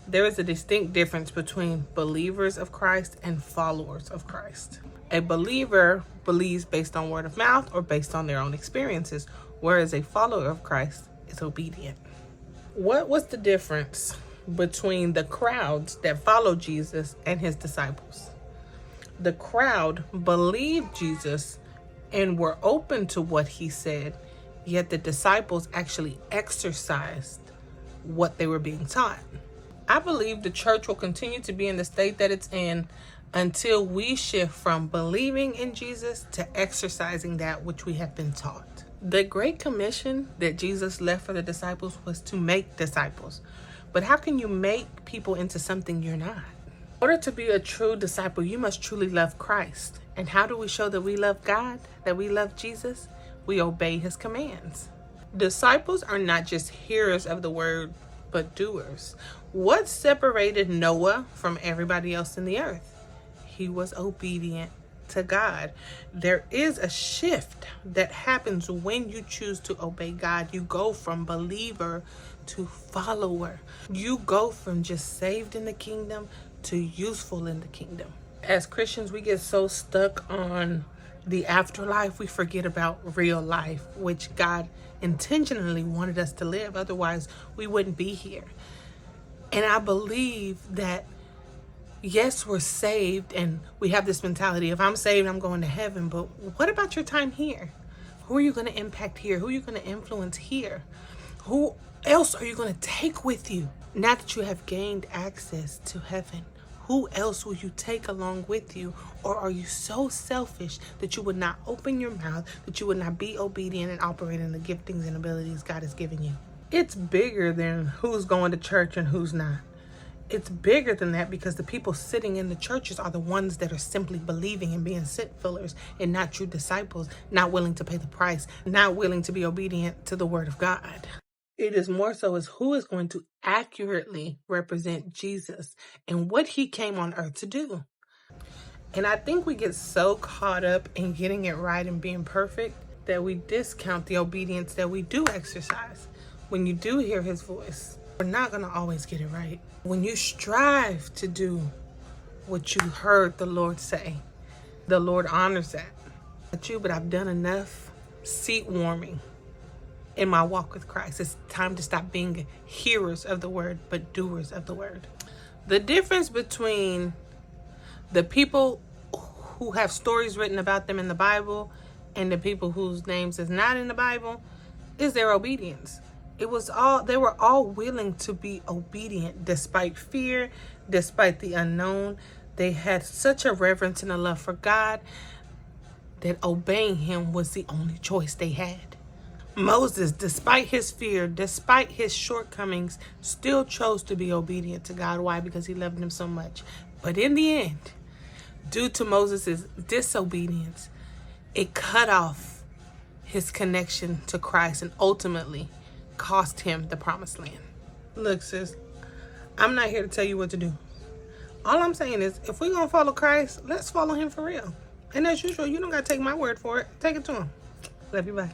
There is a distinct difference between believers of Christ and followers of Christ. A believer believes based on word of mouth or based on their own experiences, whereas a follower of Christ is obedient. What was the difference between the crowds that followed Jesus and his disciples? The crowd believed Jesus and were open to what he said, yet the disciples actually exercised what they were being taught. I believe the church will continue to be in the state that it's in until we shift from believing in Jesus to exercising that which we have been taught. The Great Commission that Jesus left for the disciples was to make disciples. But how can you make people into something you're not? In order to be a true disciple, you must truly love Christ. And how do we show that we love God, that we love Jesus? We obey his commands. Disciples are not just hearers of the word, but doers. What separated Noah from everybody else in the earth? He was obedient to God. There is a shift that happens when you choose to obey God. You go from believer to follower. You go from just saved in the kingdom to useful in the kingdom. As Christians, we get so stuck on the afterlife, we forget about real life, which God intentionally wanted us to live. Otherwise, we wouldn't be here. And I believe that, yes, we're saved and we have this mentality, if I'm saved, I'm going to heaven. But what about your time here? Who are you going to impact here? Who are you going to influence here? Who else are you going to take with you? Now that you have gained access to heaven, who else will you take along with you? Or are you so selfish that you would not open your mouth, that you would not be obedient and operate in the giftings and abilities God has given you? It's bigger than who's going to church and who's not. It's bigger than that, because the people sitting in the churches are the ones that are simply believing and being sit fillers and not true disciples, not willing to pay the price, not willing to be obedient to the word of God. It is more so as who is going to accurately represent Jesus and what he came on earth to do. And I think we get so caught up in getting it right and being perfect that we discount the obedience that we do exercise. When you do hear his voice, we're not going to always get it right. When you strive to do what you heard the Lord say, the Lord honors that. But I've done enough seat warming in my walk with Christ. It's time to stop being hearers of the word, but doers of the word. The difference between the people who have stories written about them in the Bible and the people whose names is not in the Bible is their obedience. They were all willing to be obedient despite fear, despite the unknown. They had such a reverence and a love for God that obeying him was the only choice they had. Moses, despite his fear, despite his shortcomings, still chose to be obedient to God. Why? Because he loved him so much. But in the end, due to Moses' disobedience, it cut off his connection to Christ and ultimately cost him the promised land. Look, sis, I'm not here to tell you what to do. All I'm saying is, if we're going to follow Christ, let's follow him for real. And as usual, you don't got to take my word for it. Take it to him. Love you, bye.